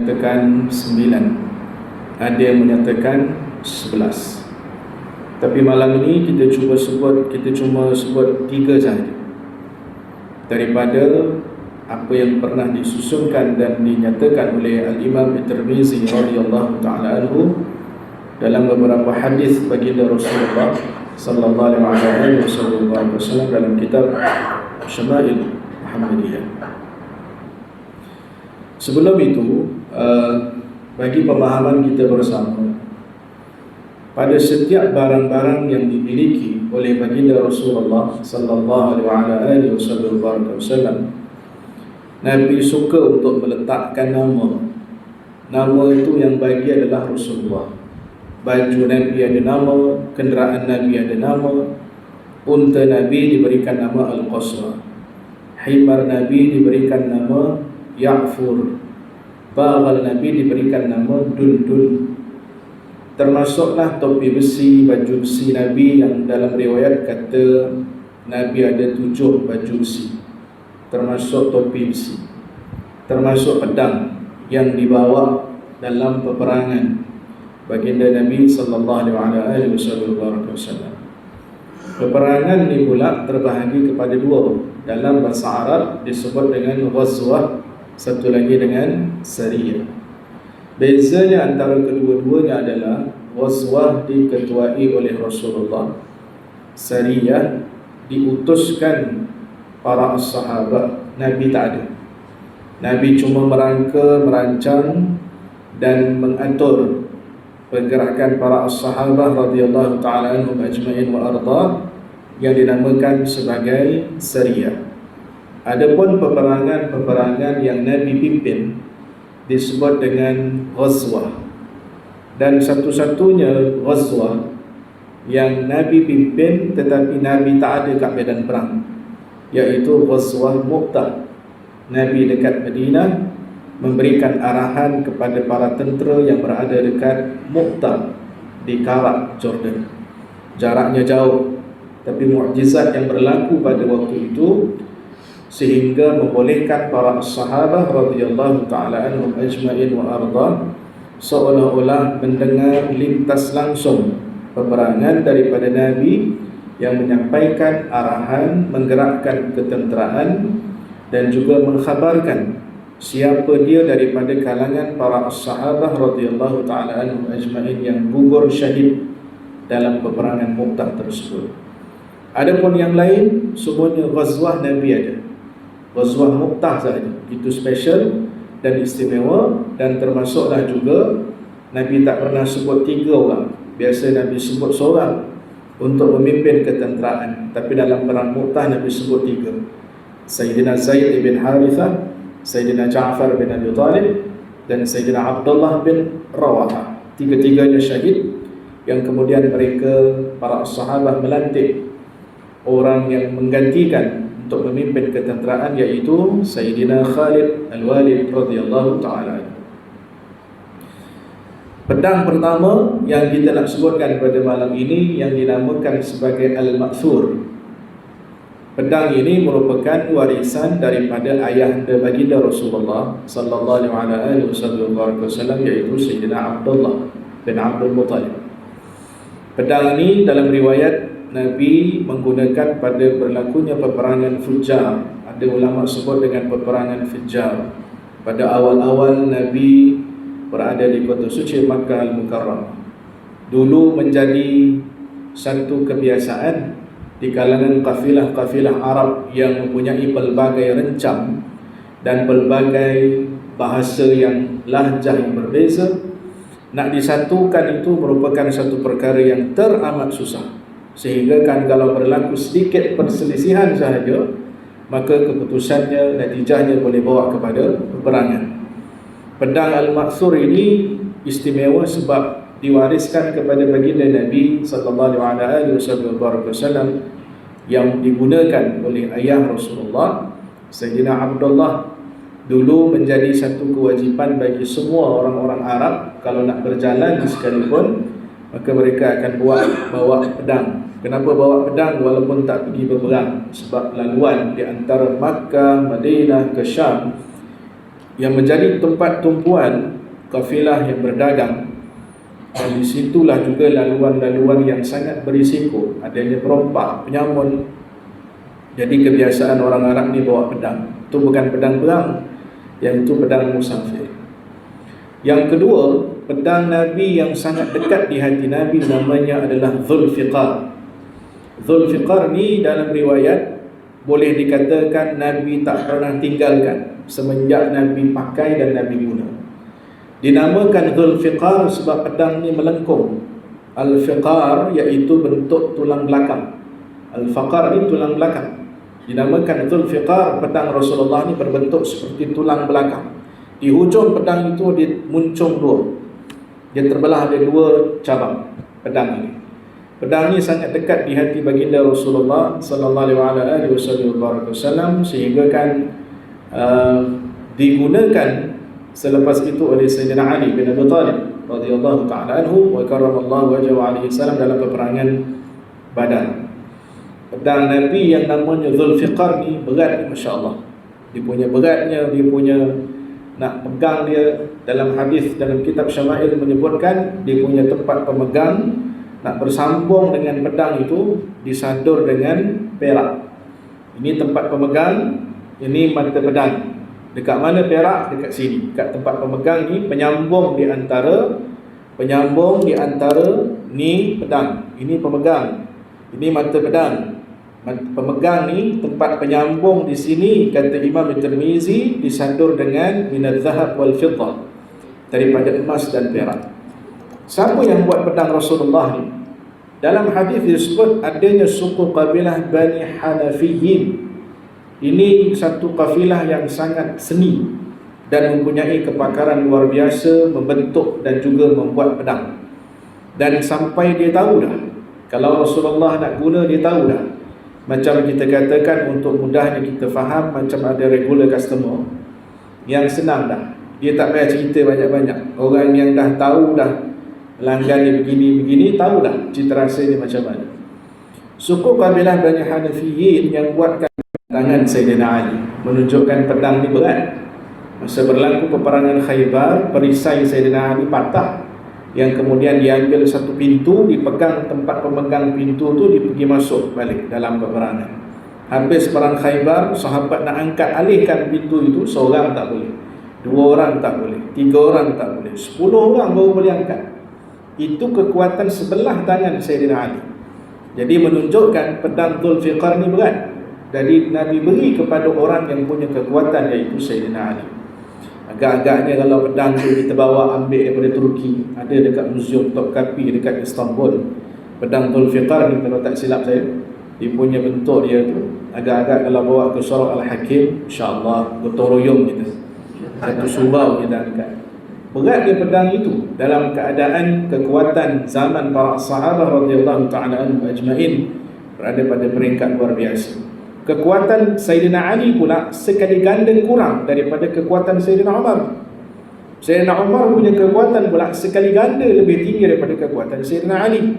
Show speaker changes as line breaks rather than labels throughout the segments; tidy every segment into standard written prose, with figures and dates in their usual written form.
menyatakan 9, ada yang menyatakan 11. Tapi malam ini kita cuma sebut 3 sahaja daripada apa yang pernah disusunkan dan dinyatakan oleh Al-Imam At-Tirmizi radhiyallahu ta'ala anhu dalam beberapa hadis baginda Rasulullah sallallahu alaihi wasallam dalam kitab Syama'il Muhammadiyah. Sebelum itu, bagi pemahaman kita bersama, pada setiap barang-barang yang dimiliki oleh baginda Rasulullah sallallahu alaihi wasallam, Nabi suka untuk meletakkan nama. Nama itu yang bagi adalah Rasulullah. Baju Nabi ada nama, kenderaan Nabi ada nama, unta Nabi diberikan nama Al-Qasra, himar Nabi diberikan nama Ya'fur, bagal Nabi diberikan nama Dundun. Termasuklah topi besi, baju besi Nabi yang dalam riwayat kata Nabi ada 7 baju besi, termasuk topi besi, termasuk pedang yang dibawa dalam peperangan baginda Nabi sallallahu alaihi wasallam. Peperangan ini pula terbahagi kepada 2. Dalam bahasa Arab disebut dengan ghazwah, satu lagi dengan sariyah. Bezanya antara kedua-duanya adalah ghazwah diketuai oleh Rasulullah, sariyah diutuskan para sahabat. Nabi tak ada. Nabi cuma merangka, merancang dan mengatur pergerakan para sahabat radhiyallahu ta'ala anhum ajma'in wa arda yang dinamakan sebagai sariyah. Adapun peperangan yang Nabi pimpin disebut dengan ghazwah. Dan satu-satunya ghazwah yang Nabi pimpin tetapi Nabi tak ada kat medan perang, iaitu ghazwah Mu'tah. Nabi dekat Madinah memberikan arahan kepada para tentera yang berada dekat Mu'tah di Karak, Jordan. Jaraknya jauh, tapi mukjizat yang berlaku pada waktu itu sehingga membolehkan para sahabat radhiyallahu ta'ala anhum ajma'in wa arda seolah-olah mendengar lintas langsung peperangan daripada Nabi yang menyampaikan arahan, menggerakkan ketenteraan dan juga mengkhabarkan siapa dia daripada kalangan para sahabat radhiyallahu ta'ala anhum ajma'in yang gugur syahid dalam peperangan Mu'tah tersebut. Adapun yang lain semuanya ghazwah Nabi ada. Ghazwah Mu'tah sahaja, itu special dan istimewa, dan termasuklah juga Nabi tak pernah sebut 3 orang. Biasa Nabi sebut seorang untuk memimpin ketenteraan, tapi dalam perang Mu'tah Nabi sebut 3. Sayyidina Zaid bin Harithah, Sayyidina Ja'far bin Abi Talib, dan Sayyidina Abdullah bin Rawahah. 3-tiganya syahid, yang kemudian mereka para sahabat melantik orang yang menggantikan untuk memimpin ketenteraan, iaitu Sayyidina Khalid Al-Walid radhiyallahu ta'ala. Pedang pertama yang kita nak sebutkan pada malam ini yang dinamakan sebagai Al-Ma'thur. Pedang ini merupakan warisan daripada ayahanda baginda Rasulullah sallallahu alaihi wasallam, iaitu Sayyidina Abdullah bin Abdul Muttalib. Pedang ini dalam riwayat Nabi menggunakan pada berlakunya peperangan Fujjar. Ada ulama sebut dengan peperangan Fujjar. Pada awal-awal Nabi berada di kota suci Makkah Al-Mukarramah. Dulu menjadi satu kebiasaan di kalangan kafilah-kafilah Arab yang mempunyai pelbagai rencam dan pelbagai bahasa yang lahjah yang berbeza. Nak disatukan itu merupakan satu perkara yang teramat susah. Sehingga kan kalau berlaku sedikit perselisihan sahaja, maka keputusannya, natijahnya boleh bawa kepada peperangan. Pedang Al-Ma'thur ini istimewa sebab diwariskan kepada baginda Nabi sallallahu alaihi wasallam yang digunakan oleh ayah Rasulullah, Sayyidina Abdullah. Dulu menjadi satu kewajipan bagi semua orang-orang Arab kalau nak berjalan sekalipun, maka mereka akan bawa pedang. Kenapa bawa pedang walaupun tak pergi berperang? Sebab laluan di antara Makkah, Madinah ke Syam yang menjadi tempat tumpuan kafilah yang berdagang. Dan disitulah juga laluan-laluan yang sangat berisiko, adanya perompak, penyamun. Jadi kebiasaan orang Arab ni bawa pedang. Itu bukan pedang perang, yang itu pedang musafir. Yang kedua, pedang Nabi yang sangat dekat di hati Nabi namanya adalah Zulfiqar. Zulfiqar ni dalam riwayat boleh dikatakan Nabi tak pernah tinggalkan semenjak Nabi pakai dan Nabi guna. Dinamakan Zulfiqar sebab pedang ni melengkung. Al-Fiqar iaitu bentuk tulang belakang. Al-Faqar ni tulang belakang. Dinamakan Zulfiqar, pedang Rasulullah ni berbentuk seperti tulang belakang. Di hujung pedang itu dia muncung dua. Dia terbelah ada dua cabang pedang ini. Pedang ini sangat dekat di hati baginda Rasulullah sallallahu alaihi wasallam sehingga kan digunakan selepas itu oleh Sayyidina Ali bin Abi Thalib radhiyallahu ta'ala anhu wa karramallahu wajhahu alaihi salam dalam peperangan Badar. Pedang Nabi yang namanya Zulfiqar ni berat ni, masya-Allah. Dia punya beratnya, dia punya nak pegang dia, dalam hadis dalam kitab Syama'il menyebutkan dia punya tempat pemegang nak bersambung dengan pedang itu disadur dengan perak. Ini tempat pemegang, ini mata pedang. Dekat mana perak? Dekat sini. Dekat tempat pemegang ni penyambung di antara ni pedang. Ini pemegang. Ini mata pedang. Pemegang ni tempat penyambung di sini, kata Imam Tirmizi, disadur dengan minaz zahab wal fiddah, daripada emas dan perak. Siapa yang buat pedang Rasulullah ni? Dalam hadis disebut adanya suku kabilah Bani Hanafiyin. Ini satu kafilah yang sangat seni dan mempunyai kepakaran luar biasa membentuk dan juga membuat pedang. Dan sampai dia tahu dah, kalau Rasulullah nak guna, dia tahu dah. Macam kita katakan untuk mudahnya kita faham, macam ada regular customer yang senang dah, dia tak payah cerita banyak-banyak. Orang yang dah tahu dah pelanggan dia begini-begini, tahu dah cita rasa dia macam mana. Suku kabilah Bani Hanafiyin yang buatkan tangan Sayyidina Ali, menunjukkan pedang ni berat. Masa berlaku peperangan Khaybar, perisai Sayyidina Ali patah, yang kemudian diambil satu pintu, dipegang tempat pemegang pintu tu, dia pergi masuk balik dalam peperangan. Habis perang Khaybar, sahabat nak angkat alihkan pintu itu, seorang tak boleh, dua orang tak boleh, tiga orang tak boleh, 10 orang baru boleh angkat. Itu kekuatan sebelah tangan Sayyidina Ali. Jadi menunjukkan pedang Zulfiqar ni berat. Jadi Nabi beri kepada orang yang punya kekuatan, iaitu Sayyidina Ali. Agak-agaknya kalau pedang tu kita bawa ambil daripada Turki, ada dekat Museum Topkapi dekat Istanbul. Pedang Zulfiqar ni kalau tak silap saya, dia punya bentuk dia tu agak-agak kalau bawa ke Surah Al-Hakim, insya-Allah gotong royong kita, satu surau kita angkat. Berat dia pedang itu dalam keadaan kekuatan zaman para sahabat radhiyallahu ta'ala anhum ajma'in berada pada peringkat luar biasa. Kekuatan Sayyidina Ali pula sekali ganda kurang daripada kekuatan Sayyidina Umar. Sayyidina Umar punya kekuatan pula sekali ganda lebih tinggi daripada kekuatan Sayyidina Ali.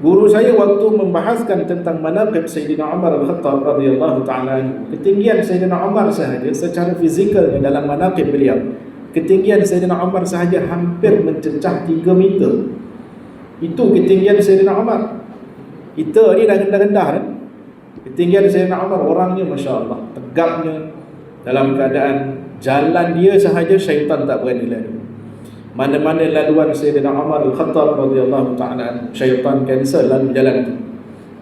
Guru saya waktu membahaskan tentang manaqib Sayyidina Umar Al-Khattab radhiyallahu ta'ala anhu, ketinggian Sayyidina Umar sahaja secara fizikal dalam manaqib beliau, ketinggian Sayyidina Umar sahaja hampir mencecah 3 meter. Itu ketinggian Sayyidina Umar. Kita ni dah rendah-rendah kan? Ketinggian Sayyidina Umar, orangnya Masya Allah, tegapnya, dalam keadaan jalan dia sahaja syaitan tak berani lalu. Mana-mana laluan Sayyidina Umar Al-Khattab radhiyallahu ta'ala, syaitan cancel lalu jalan tu.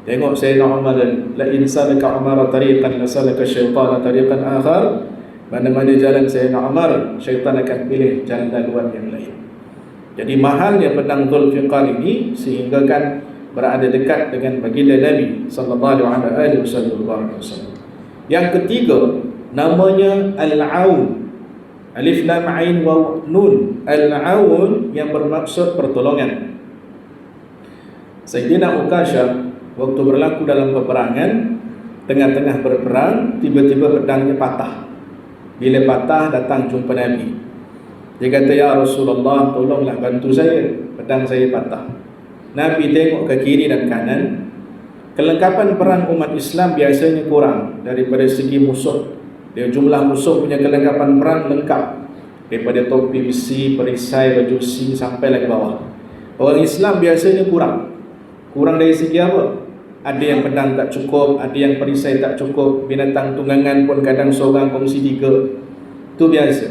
Tengok Sayyidina Umar, la insalaka Umar tariqan lasalaka syaitan tariqan akhar. Mana-mana jalan Sayyidina Umar, syaitan akan pilih jalan laluan yang lain. Jadi mahalnya pedang Zulfiqar ini sehingga kan berada dekat dengan baginda Nabi sallallahu alaihi wasallam. Yang ketiga namanya Al-Aun. Alif lam ain waw nun. Al-Aun yang bermaksud pertolongan. Sayyidina Uqasyah waktu berlaku dalam peperangan, tengah-tengah berperang, tiba-tiba pedangnya patah. Bila patah, datang jumpa Nabi. Dia kata, "Ya Rasulullah, tolonglah bantu saya, pedang saya patah." Nabi tengok ke kiri dan kanan. Kelengkapan perang umat Islam biasanya kurang daripada segi musuh. Dia jumlah musuh punya kelengkapan perang lengkap, daripada topi besi, perisai, baju besi sampai ke bawah. Orang Islam biasanya kurang dari segi apa? Ada yang pedang tak cukup, ada yang perisai tak cukup, binatang tunggangan pun kadang seorang kongsi 3. Itu biasa.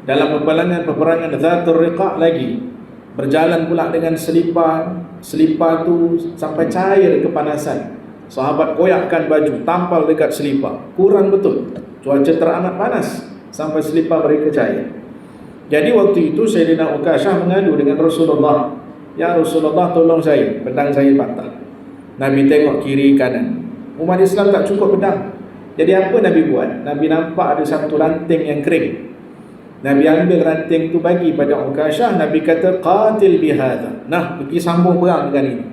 Dalam peperangan Zatul Riqa' lagi, berjalan pula dengan selipar tu sampai cair kepanasan. Sahabat koyakkan baju, tampal dekat selipar. Kurang betul. Cuaca teramat panas sampai selipar mereka cair. Jadi waktu itu Sayyidina Uqashah mengadu dengan Rasulullah, "Ya Rasulullah, tolong saya, pedang saya patah." Nabi tengok kiri kanan, umat Islam tak cukup pedang. Jadi apa Nabi buat? Nabi nampak ada satu ranting yang kering. Nabi ambil ranting tu bagi pada Uqashah. Nabi kata, "Qatil bihadha." Nah, pergi sambung perang dengan ini.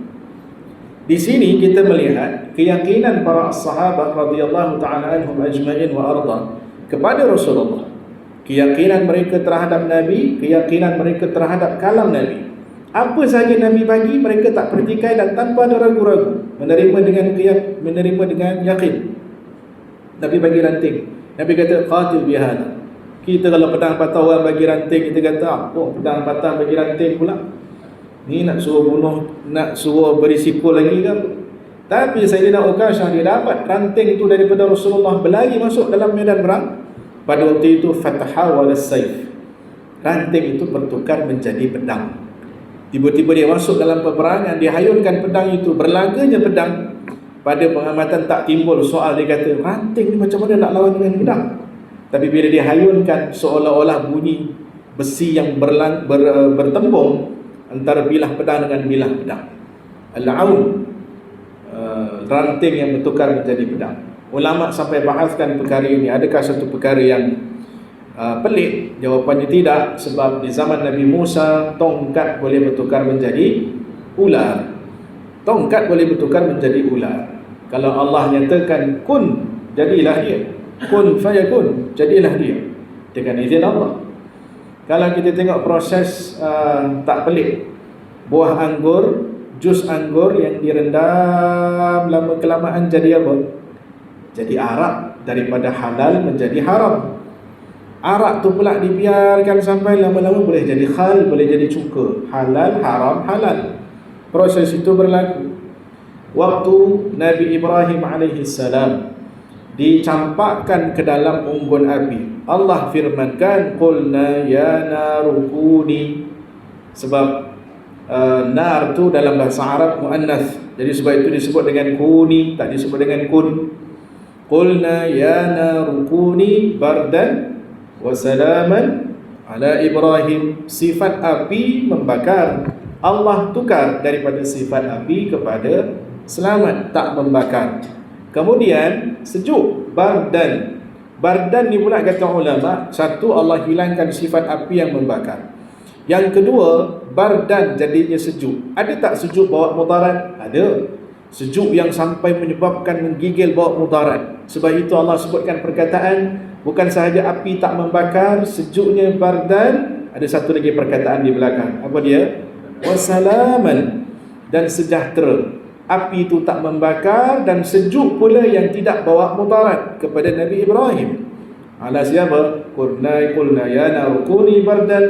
Di sini kita melihat keyakinan para sahabat radhiyallahu ta'ala anhum ajma'in wa arda kepada Rasulullah. Keyakinan mereka terhadap Nabi, keyakinan mereka terhadap kalam Nabi. Apa sahaja Nabi bagi, mereka tak pertikai dan tanpa ada ragu-ragu, menerima dengan yakin. Nabi bagi ranting. Nabi kata, "Qatil bihadha." Kita kalau pedang patah orang bagi ranting, kita kata, "Oh, pedang patah bagi ranting pula. Ni nak suruh bunuh, nak suruh berisiko lagi kan?" Tapi Sayyidina Uqashah dia dapat ranting itu daripada Rasulullah, berlari masuk dalam medan perang. Pada waktu itu fatahawal as-saif. Ranting itu bertukar menjadi pedang. Tiba-tiba dia masuk dalam peperangan, dia hayunkan pedang itu, berlaganya pedang. Pada pengamatan tak timbul soal, dia kata, ranting ni macam mana nak lawan dengan pedang? Tapi bila dia hayunkan, seolah-olah bunyi besi yang bertembung antara bilah pedang dengan bilah pedang. Al-aun, ranting yang bertukar menjadi pedang. Ulama sampai bahaskan perkara ini, adakah satu perkara yang pelik? Jawapannya tidak, sebab di zaman Nabi Musa tongkat boleh bertukar menjadi ular. Tongkat boleh bertukar menjadi ular. Kalau Allah nyatakan kun, jadilah dia. Kun fayakun, jadilah dia dengan izin Allah. Kalau kita tengok proses tak pelik, buah anggur, jus anggur yang direndam lama kelamaan jadi apa? Jadi arak. Daripada halal menjadi haram. Arak tu pula dibiarkan sampai lama-lama boleh jadi khal, boleh jadi cuka. Halal, haram, halal. Proses itu berlaku. Waktu Nabi Ibrahim alaihissalam dicampakkan ke dalam unggun api, Allah firmankan, "Qulna ya naru kuni." Sebab nar tu dalam bahasa Arab muannas, jadi sebab itu disebut dengan kuni, tak disebut dengan kun. Qulna ya naru kuni bardan wa salaman ala Ibrahim. Sifat api membakar, Allah tukar daripada sifat api kepada selamat, tak membakar. Kemudian sejuk, bardan. Bardan ni pula kata ulama, satu, Allah hilangkan sifat api yang membakar. Yang kedua, bardan jadinya sejuk. Ada tak sejuk bawa mudarat? Ada. Sejuk yang sampai menyebabkan menggigil bawa mudarat. Sebab itu Allah sebutkan perkataan, bukan sahaja api tak membakar, sejuknya bardan. Ada satu lagi perkataan di belakang. Apa dia? Wasalaman, dan sejahtera. Api itu tak membakar dan sejuk pula yang tidak bawa mudarat kepada Nabi Ibrahim. Ala siapa? Qulna ya naru kuni bardan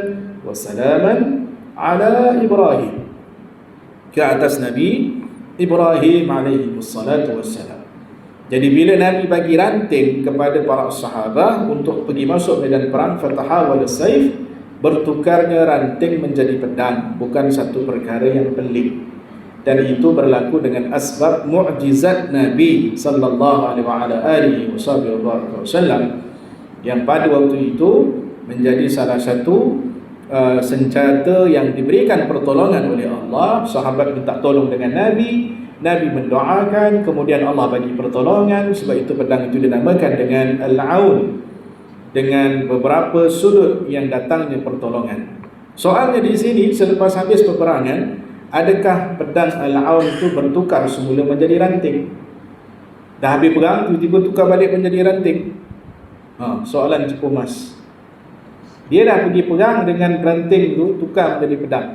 wa salaman ala Ibrahim. Ke atas Nabi Ibrahim alaihi wassalatu wassalam. Jadi bila Nabi bagi ranting kepada para sahabat untuk pergi masuk medan perang, fatahawal as-saif, bertukarnya ranting menjadi pedang, bukan satu perkara yang pelik. Dan itu berlaku dengan asbab mu'jizat Nabi sallallahu alaihi wasallam yang pada waktu itu menjadi salah satu senjata yang diberikan pertolongan oleh Allah. Sahabat minta tolong dengan Nabi, Nabi mendoakan, kemudian Allah bagi pertolongan. Sebab itu pedang itu dinamakan dengan Al-Aun, dengan beberapa sudut yang datangnya pertolongan. Soalnya di sini, selepas habis peperangan, adakah pedang Al-Aun itu bertukar semula menjadi ranting? Dah habis perang, tiba-tiba tukar balik menjadi ranting? Soalan Cipu Mas. Dia dah pergi perang dengan ranting itu, tukar menjadi pedang.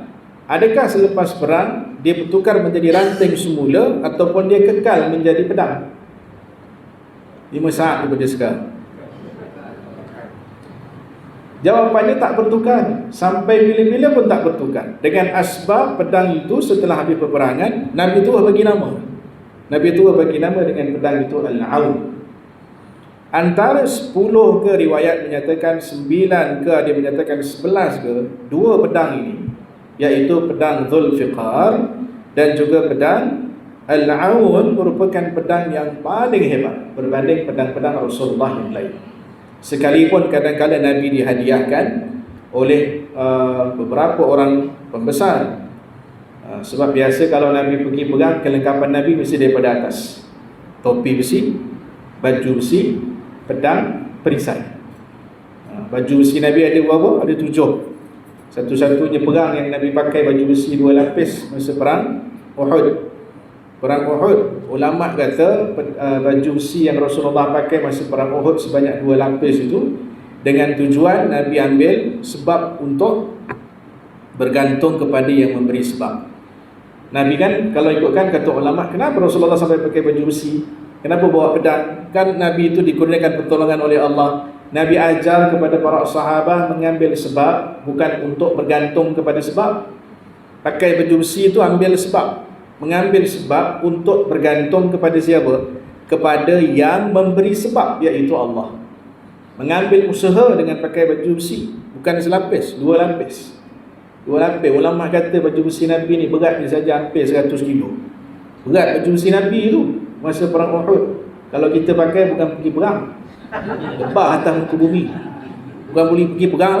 Adakah selepas perang, dia bertukar menjadi ranting semula, ataupun dia kekal menjadi pedang? 5 saat daripada sekarang. Jawapannya tak bertukar. Sampai bila-bila pun tak bertukar. Dengan asbab pedang itu setelah habis peperangan, Nabi itu bagi nama. Nabi itu bagi nama dengan pedang itu Al-Aun. Antara 10 ke riwayat menyatakan 9 ke ada menyatakan 11 ke, 2 pedang ini, iaitu pedang Zulfiqar dan juga pedang Al-Aun, merupakan pedang yang paling hebat berbanding pedang-pedang Rasulullah yang lain. Sekalipun kadang-kadang Nabi dihadiahkan oleh beberapa orang pembesar. Sebab biasa kalau Nabi pergi pegang, kelengkapan Nabi mesti daripada atas. Topi besi, baju besi, pedang, perisai. Baju besi Nabi ada berapa? Ada 7. Satu-satunya perang yang Nabi pakai baju besi 2 lapis masa perang Uhud. Perang Uhud, ulama kata baju besi yang Rasulullah pakai masa perang Uhud sebanyak 2 lapis itu dengan tujuan Nabi ambil sebab untuk bergantung kepada yang memberi sebab. Nabi kan, kalau ikutkan kata ulama, kenapa Rasulullah sampai pakai baju besi? Kenapa bawa pedang? Kan Nabi itu dikurniakan pertolongan oleh Allah. Nabi ajar kepada para sahabat mengambil sebab, bukan untuk bergantung kepada sebab. Pakai baju besi itu ambil sebab, mengambil sebab untuk bergantung kepada siapa? Kepada yang memberi sebab, iaitu Allah. Mengambil usaha dengan pakai baju besi, bukan selapis, 2 lapis. 2 lapis. Ulama kata baju besi Nabi ni beratnya saja hampir 100 kilo. Berat baju besi Nabi tu masa perang Uhud. Kalau kita pakai bukan pergi perang, lebah atas muka bumi, bukan boleh pergi perang.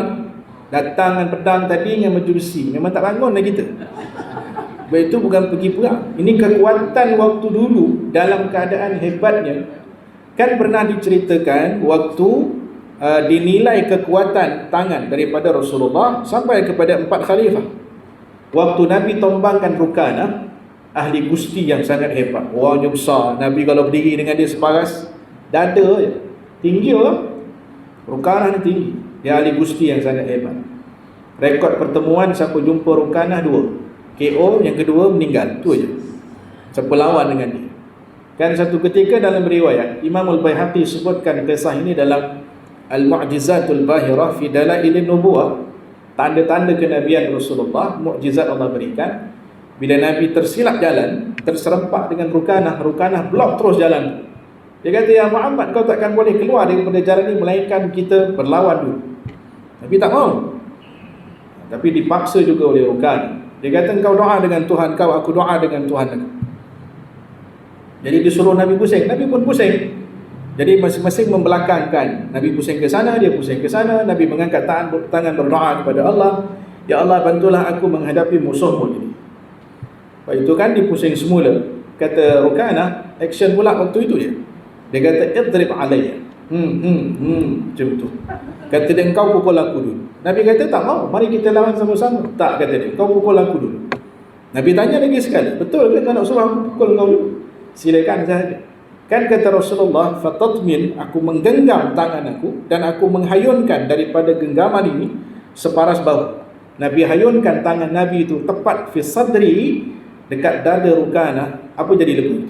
Datang dengan pedang tadi dengan baju besi, memang tak bangun lah kita. Sebab itu bukan pergi perang. Ini kekuatan waktu dulu dalam keadaan hebatnya. Kan pernah diceritakan waktu dinilai kekuatan tangan daripada Rasulullah sampai kepada 4 khalifah. Waktu Nabi tombangkan Rukanah, ahli gusti yang sangat hebat, orangnya besar. Nabi kalau berdiri dengan dia separas dada je, tinggi lah. Rukanah ni tinggi. Dia ahli gusti yang sangat hebat. Rekod pertemuan, siapa jumpa Rukanah 2, KO, yang kedua meninggal. Tu je. Siapa lawan dengan dia. Kan satu ketika dalam riwayat Imam Al-Baihaqi sebutkan kisah ini dalam Al-Mu'jizatul Bahirah fi Dalailin Nubuwah, tanda-tanda kenabian Rasulullah, mukjizat Allah berikan. Bila Nabi tersilap jalan, terserempak dengan Rukanah, Rukanah blok terus jalan. Dia kata, ya Muhammad, kau takkan boleh keluar daripada jalan ini melainkan kita berlawan dulu. Nabi tak mau, tapi dipaksa juga oleh Rukanah. Dia kata, engkau doa dengan Tuhan kau, aku doa dengan Tuhan aku. Jadi disuruh Nabi pusing, Nabi pun pusing. Jadi masing-masing membelakangkan. Nabi pusing ke sana, dia pusing ke sana. Nabi mengangkat tangan berdoa kepada Allah, ya Allah, bantulah aku menghadapi musuhmu ini. Lepas itu kan dipusing semula. Kata Rukanah, action pula waktu itu je. Dia kata, idrib alayya. Macam tu. Kata dia, engkau pukul aku dulu. Nabi kata, tak mau, mari kita lawan sama-sama. Tak, kata dia, kau pukul aku dulu. Nabi tanya lagi sekali, betul ke kau nak suruh aku pukul kau dulu? Silakan saja. Kan kata Rasulullah, fatatmin, aku menggenggam tangan aku dan aku menghayunkan daripada genggaman ini separas bahu. Nabi hayunkan tangan Nabi itu tepat fi sadri, dekat dada Rukanah. Apa jadi lebu itu?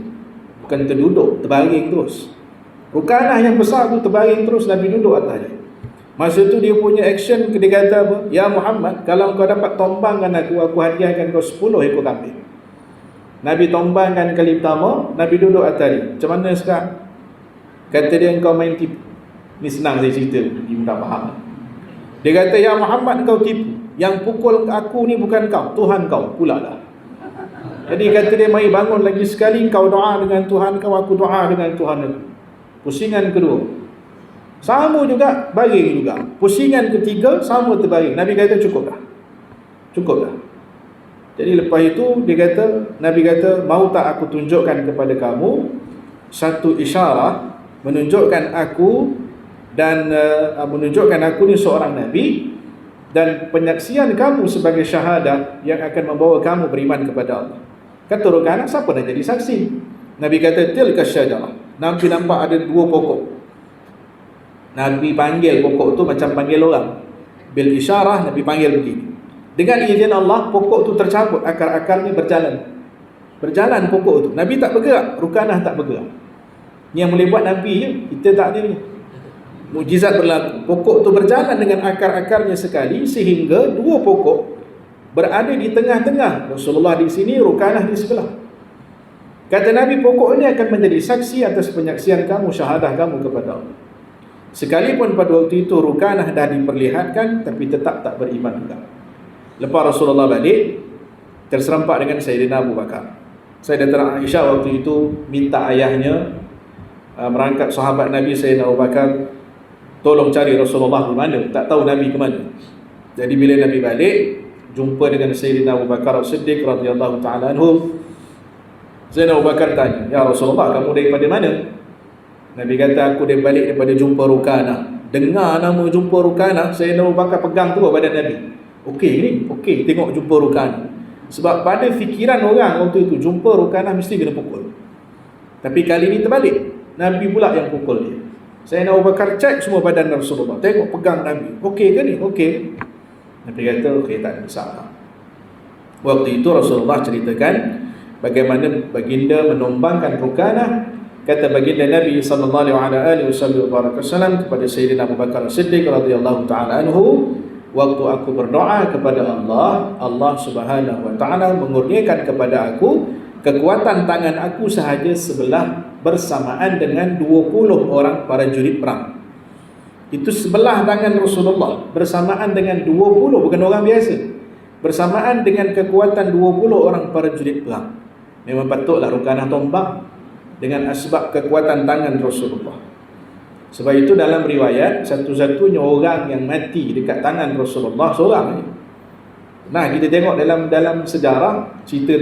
Bukan terduduk, terbaring terus. Rukanah yang besar tu terbaring terus, Nabi duduk atasnya. Masa tu dia punya action, dia kata apa? Ya Muhammad, kalau kau dapat tombangkan aku hadiahkan kau 10 ekor kambing. Nabi tombangkan kali pertama, Nabi duduk atas dia. Macam mana sekarang? Kata dia, engkau main tipu. Ni senang saya cerita, dia tak faham. Dia kata, ya Muhammad, kau tipu. Yang pukul aku ni bukan kau, Tuhan kau pula lah. Jadi kata dia, mari bangun lagi sekali, kau doa dengan Tuhan kau, aku doa dengan Tuhan aku. Pusingan kedua, sama juga, baring juga. Pusingan ketiga, sama terbaring. Nabi kata, cukup dah. Cukup dah. Jadi lepas itu dia kata, Nabi kata, mau tak aku tunjukkan kepada kamu satu isyarat menunjukkan aku dan menunjukkan aku ni seorang Nabi dan penyaksian kamu sebagai syahadat yang akan membawa kamu beriman kepada Allah. Kata Rukanah, siapa nak jadi saksi? Nabi kata, tilka syajarah. Nabi nampak ada 2 pokok. Nabi panggil pokok tu macam panggil orang. Bil isyarah, Nabi panggil begini. Dengan izin Allah, pokok tu tercabut, akar-akarnya berjalan. Berjalan pokok tu. Nabi tak bergerak, Rukanah tak bergerak. Ni yang boleh buat Nabi je, kita tak ada ni. Mukjizat berlaku. Pokok tu berjalan dengan akar-akarnya sekali sehingga dua pokok berada di tengah-tengah. Rasulullah di sini, Rukanah di sebelah. Kata Nabi, pokok ini akan menjadi saksi atas penyaksian kamu, syahadah kamu kepada Allah. Sekalipun pada waktu itu Rukanah dah diperlihatkan, tapi tetap tak beriman juga. Lepas Rasulullah balik, terserempak dengan Sayyidina Abu Bakar. Sayyidatina Aisyah waktu itu minta ayahnya merangkap sahabat Nabi Sayyidina Abu Bakar, tolong cari Rasulullah di mana, tak tahu Nabi ke mana. Jadi bila Nabi balik, jumpa dengan Sayyidina Abu Bakar As-Siddiq radhiyallahu ta'ala anhu. Sayyidina Abu Bakar tanya, "Ya Rasulullah, kamu daripada mana?" Nabi kata, "Aku balik daripada jumpa Rukanah." Dengar nama jumpa Rukanah, Sayyidina Abu Bakar pegang tu badan Nabi. Okey ni, okey tengok jumpa Rukanah. Sebab pada fikiran orang waktu itu, jumpa Rukanah mesti kena pukul. Tapi kali ni terbalik, Nabi pula yang pukul dia. Sayyidina Abu Bakar cek semua badan Rasulullah, tengok pegang Nabi. Okey ke ni? Okey. Nabi kata, okey, tak ada masalah. Waktu itu Rasulullah ceritakan bagaimana baginda menombangkan Rukanah. Kata baginda Nabi sallallahu alaihi wasallam kepada Sayyidina Abu Bakar As-Siddiq radhiyallahu ta'ala anhu, waktu aku berdoa kepada Allah, Allah Subhanahu wa ta'ala mengurniakan kepada aku kekuatan tangan aku sahaja sebelah bersamaan dengan 20 orang para jurid perang. Itu sebelah tangan Rasulullah bersamaan dengan 20, bukan orang biasa. Bersamaan dengan kekuatan 20 orang para jurid perang. Memang patutlah Rukanah tombak dengan asbab kekuatan tangan Rasulullah. Sebab itu dalam riwayat, satu-satunya orang yang mati dekat tangan Rasulullah seorang ni. Nah, kita tengok dalam sejarah cerita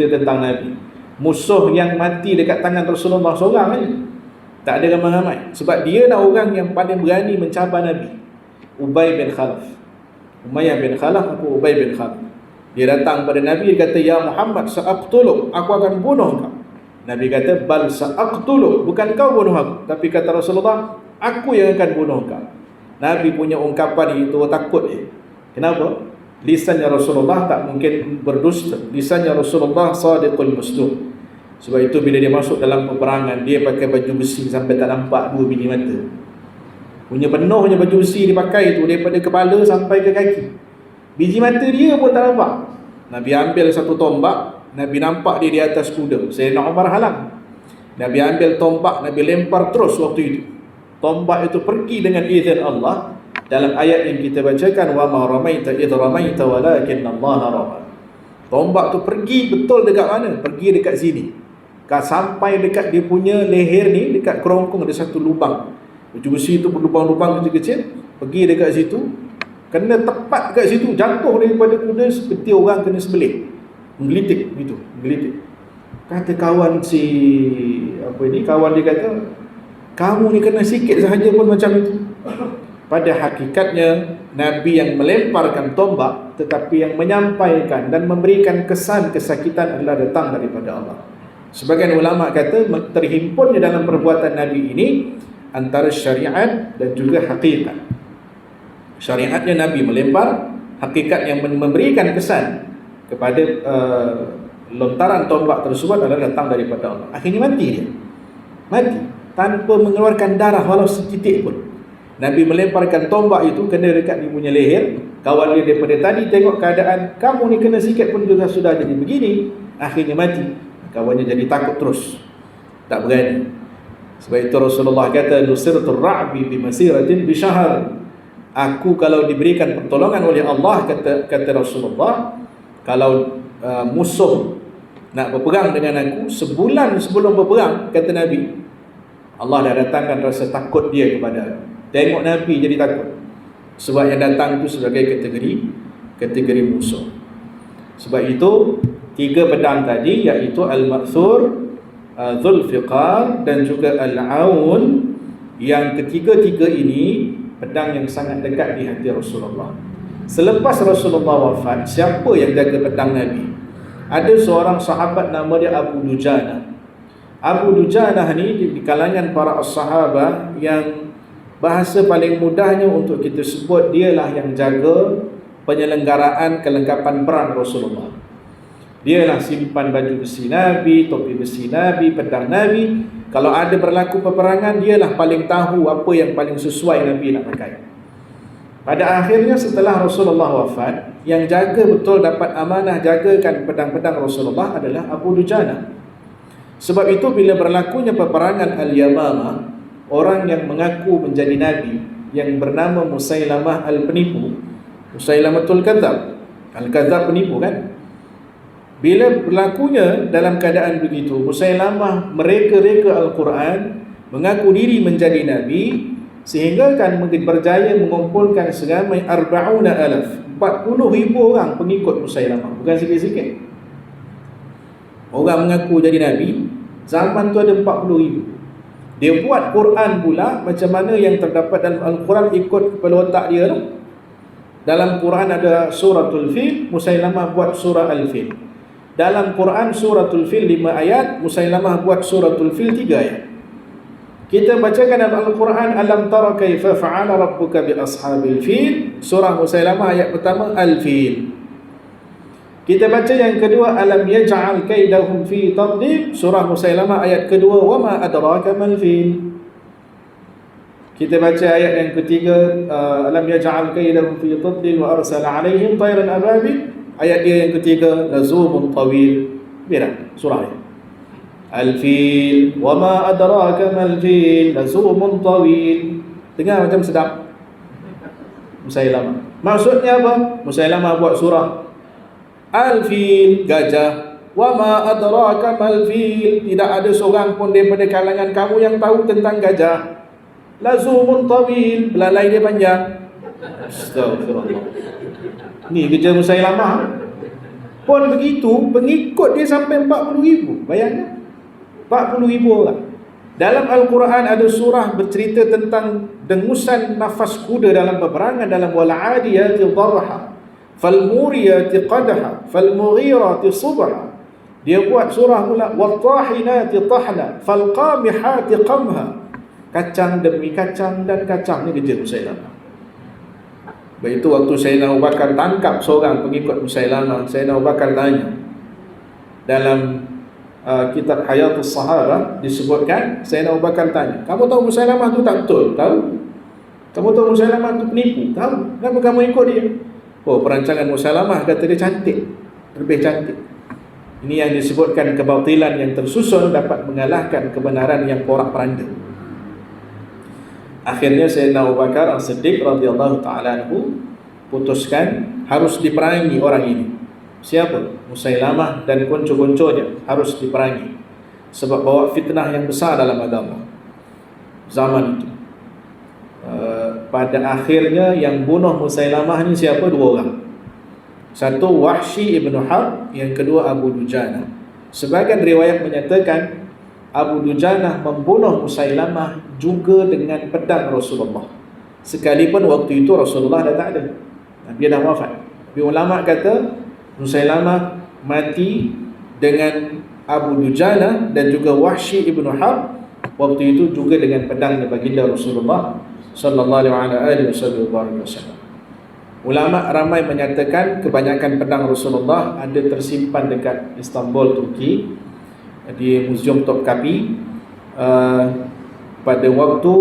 tentang Nabi. Musuh yang mati dekat tangan Rasulullah seorang ni. Tak ada ramai-ramai. Sebab dia lah orang yang paling berani mencabar Nabi. Ubay bin Khalaf. Umayyah bin Khalaf atau Ubay bin Khalaf. Dia datang pada Nabi, dia kata, "Ya Muhammad, sa'aqtuluk, aku akan bunuh kau." Nabi kata, "Bal sa'aqtuluk, bukan kau bunuh aku." Tapi kata Rasulullah, "Aku yang akan bunuh kau." Nabi punya ungkapan itu takut dia. Kenapa? Lisannya Rasulullah tak mungkin berdusta. Lisannya Rasulullah sadiqul masduq. Sebab itu bila dia masuk dalam peperangan, dia pakai baju besi sampai tak nampak 2 biji mata. Punya penuhnya baju besi dia pakai itu, daripada kepala sampai ke kaki. Biji mata dia pun tak nampak. Nabi ambil satu tombak, Nabi nampak dia di atas kuda. Sayyidina Umar halang. Nabi ambil tombak, Nabi lempar terus waktu itu. Tombak itu pergi dengan izin Allah. Dalam ayat yang kita bacakan, "Wa ma ramaita idh ramaita walakinna Allaha rama." Tombak tu pergi betul dekat mana? Pergi dekat sini. Sampai dekat dia punya leher ni, dekat kerongkong ada satu lubang. Baju besi tu berlubang-lubang kecil-kecil. Pergi dekat situ, kena tepat dekat situ, jatuh daripada kuda seperti orang kena sebelit. Menggelitik gitu, menggelitik. Kata kawan kawan dia kata, "Kamu ni kena sikit sahaja pun macam itu." Pada hakikatnya Nabi yang melemparkan tombak, tetapi yang menyampaikan dan memberikan kesan kesakitan adalah datang daripada Allah. Sebagian ulama kata terhimpunnya dalam perbuatan Nabi ini antara syariat dan juga hakikat. Syariatnya Nabi melempar, hakikat yang memberikan kesan kepada lontaran tombak tersebut adalah datang daripada Allah. Akhirnya mati dia. Mati tanpa mengeluarkan darah walau setitik pun. Nabi melemparkan tombak itu kena dekat dia punya leher. Kawan dia daripada tadi tengok keadaan, "Kamu ni kena sikit pun sudah jadi begini." Akhirnya mati. Kawannya jadi takut terus, tak berani. Sebab itu Rasulullah kata, "Nusirtur ra'bi bimasiratin bisyahr." Aku kalau diberikan pertolongan oleh Allah, kata Rasulullah, kalau musuh nak berperang dengan aku, sebulan sebelum berperang, kata Nabi, Allah dah datangkan rasa takut dia kepada aku. Tengok Nabi jadi takut. Sebab yang datang itu sebagai kategori musuh. Sebab itu 3 pedang tadi, iaitu Al-Ma'thur, Dzulfiqar dan juga Al-Aun, yang ketiga-tiga ini pedang yang sangat dekat di hati Rasulullah. Selepas Rasulullah wafat, siapa yang jaga pedang Nabi? Ada seorang sahabat nama dia Abu Dujanah. Abu Dujanah ni di kalangan para sahabat yang bahasa paling mudahnya untuk kita sebut, dialah yang jaga penyelenggaraan kelengkapan perang Rasulullah. Dialah simpan baju besi Nabi, topi besi Nabi, pedang Nabi. Kalau ada berlaku peperangan, dialah paling tahu apa yang paling sesuai Nabi nak pakai. Pada akhirnya setelah Rasulullah wafat, yang jaga betul dapat amanah jagakan pedang-pedang Rasulullah adalah Abu Dujana. Sebab itu bila berlakunya peperangan Al-Yamamah, orang yang mengaku menjadi Nabi yang bernama Musailamah Al-Penipu, Musailamatul Kadzab, Al-Kadzab penipu kan. Bila berlakunya dalam keadaan begitu, Musailamah mereka-reka Al-Quran, mengaku diri menjadi Nabi, sehingga kan berjaya mengumpulkan seramai 40,000 orang pengikut Musailamah. Bukan sikit-sikit. Orang mengaku jadi Nabi, zaman tu ada 40,000. Dia buat Quran pula macam mana yang terdapat dalam Al-Quran ikut kepala otak dia lah. Dalam Quran ada suratul Fil, Musailamah buat surah Al-Fil. Dalam Quran suratul Fil 5 ayat, Musailamah buat suratul Fil 3 ayat. Kita bacakan dalam Al-Quran, alam tara kaifa fa'ala rabbuka bi ashabil fil, surah Musailamah ayat pertama Al-Fil. Kita baca yang kedua, alam yaj'al kaidahum fi tadlil, surah Musailamah ayat kedua, wa ma adraka mal fil. Kita baca ayat yang ketiga, alam yaj'al kaidahum fi tadlil wa arsala alaihim tayran ababil, ayat dia yang ketiga, lazumun tawil. Biar surah ini Al-Fil, wa ma adraka mal fil, lazumun tawil. Dengar macam sedap. Musailamah. Maksudnya apa? Musailamah buat surah Al-Fil, gajah. Wa ma adraka mal fil, tidak ada seorang pun daripada kalangan kamu yang tahu tentang gajah. Lazumun tawil, belalai dia panjang. Astagfirullah. Ni kerja Musailamah. Pun begitu, pengikut dia sampai 40,000. Bayangkan 40,000 orang. Dalam Al-Quran ada surah bercerita tentang dengusan nafas kuda dalam peperangan, dalam wal'adiyati dharha, falmuriyati qadha, falmughirati subha. Dia buat surah pula wattahinati tahna, falqamihati qamha. Kacang demi kacang dan kacang. Ni kerja Musailamah. Begitu waktu Sayyidina Abu Bakar tangkap seorang pengikut Musailamah, Sayyidina Abu Bakar tanya. Dalam kitab Hayatus Sahabah disebutkan, Sayyidina Abu Bakar tanya, kamu tahu Musailamah tu tak betul? Tahu. Kamu tahu Musailamah tu penipu? Tahu. Kenapa kamu ikut dia? Oh, perancangan Musailamah kata dia cantik, lebih cantik. Ini yang disebutkan kebatilan yang tersusun dapat mengalahkan kebenaran yang porak-poranda. Akhirnya Sayyidina Abu Bakar As-Siddiq radhiyallahu ta'ala anhu putuskan harus diperangi orang ini. Siapa? Musailamah dan kuncu-kuncunya harus diperangi. Sebab bawa fitnah yang besar dalam agama zaman itu. Pada akhirnya yang bunuh Musailamah ni siapa? Dua orang. Satu Wahsy ibn Harb, yang kedua Abu Dujana. Sebagian riwayat menyatakan Abu Dujana membunuh Musailamah juga dengan pedang Rasulullah. Sekalipun waktu itu Rasulullah dah tak ada, Nabi dah wafat. Tapi ulama kata Musailamah mati dengan Abu Dujana dan juga Wahsy ibn Harb waktu itu juga dengan pedangnya baginda Rasulullah sallallahu alaihi wasallam. Ulama ramai menyatakan kebanyakan pedang Rasulullah ada tersimpan dekat Istanbul, Turki, di Museum Topkapi. Pada waktu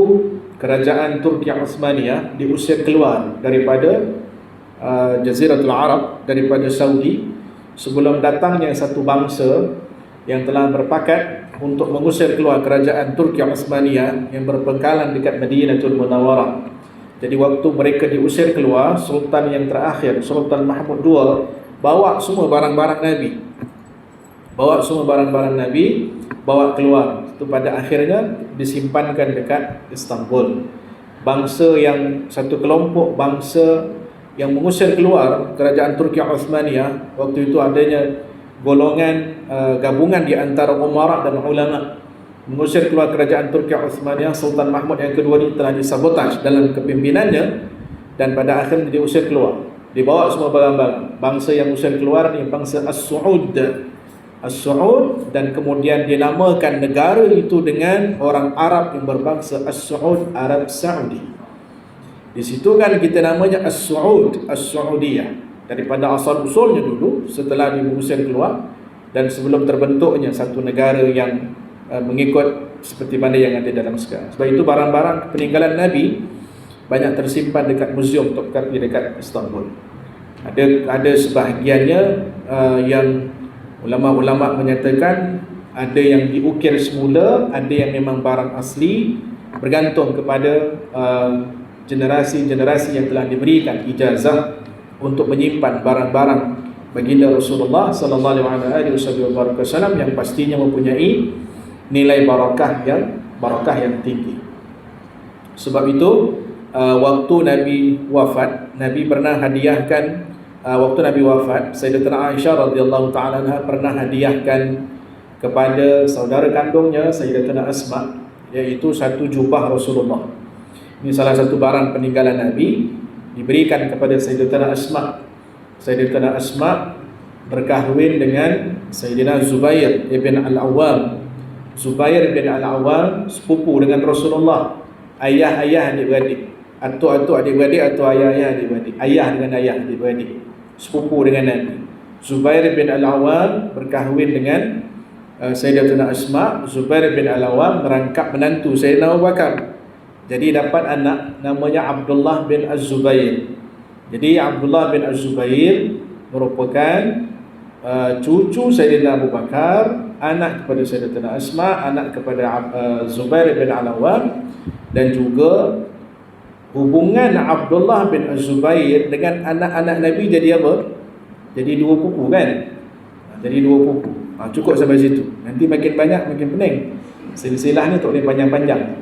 kerajaan Turki Osmaniyah diusir keluar daripada Jaziratul Arab, daripada Saudi, sebelum datangnya satu bangsa yang telah berpakat untuk mengusir keluar kerajaan Turki Osmaniyah yang berpengkalan dekat Madinatul Munawwarah. Jadi waktu mereka diusir keluar, Sultan yang terakhir, Sultan Mahmud II, bawa semua barang-barang Nabi. Bawa keluar. Itu pada akhirnya disimpankan dekat Istanbul. Bangsa yang, satu kelompok bangsa yang mengusir keluar kerajaan Turki Osmaniyah, waktu itu adanya golongan gabungan di antara umara dan ulama, mengusir keluar kerajaan Turki Osmaniyah. Sultan Mahmud yang kedua ini telah disabotaj dalam kepimimpinannya, dan pada akhirnya diusir keluar. Dibawa semua barang-barang. Bangsa yang usir keluar ni bangsa As-Su'ud, dan kemudian dinamakan negara itu dengan orang Arab yang berbangsa As-Su'ud, Arab Saudi. Di situ kan kita namanya As-Su'ud, As-Saudiyah, daripada asal usulnya dulu setelah diusir keluar dan sebelum terbentuknya satu negara yang mengikut seperti mana yang ada dalam sekarang. Sebab itu barang-barang peninggalan Nabi banyak tersimpan dekat muzium Topkapi dekat Istanbul. Ada sebahagiannya yang ulama-ulama menyatakan ada yang diukir semula, ada yang memang barang asli, bergantung kepada generasi-generasi yang telah diberikan ijazah untuk menyimpan barang-barang baginda Rasulullah sallallahu alaihi wasallam yang pastinya mempunyai nilai barakah yang tinggi. Sebab itu waktu Nabi wafat, Nabi pernah hadiahkan waktu Nabi wafat, Sayyidatina Aisyah radhiyallahu taala anha pernah hadiahkan kepada saudara kandungnya Sayyidatina Asma, iaitu satu jubah Rasulullah. Ini salah satu barang peninggalan Nabi diberikan kepada Sayyidatina Asma. Sayyidatina Asma berkahwin dengan Sayyidina Zubair ibn Al-Awwam. Zubair bin Al-Awwam sepupu dengan Rasulullah, ayah-ayah adik-beradik, atuk-atuk adik-beradik atau ayah-ayah adik-beradik, ayah dengan ayah adik-beradik, sepupu dengan Nabi. Zubair bin Al-Awwam berkahwin dengan Sayyidatina Asma. Zubair bin Al-Awwam merangkap menantu Sayyidina Abu Bakar, jadi dapat anak namanya Abdullah bin Az-Zubair. Jadi Abdullah bin Az-Zubair merupakan cucu Sayyidina Abu Bakar, anak kepada Sayyidatina Asma, anak kepada Zubair bin Al-Awwam, dan juga hubungan Abdullah bin Az-Zubair dengan anak-anak Nabi jadi apa? Jadi dua pupu kan? Jadi dua pupu. Cukup sampai situ. Nanti makin banyak makin pening. Silsilah ni tak boleh panjang-panjang.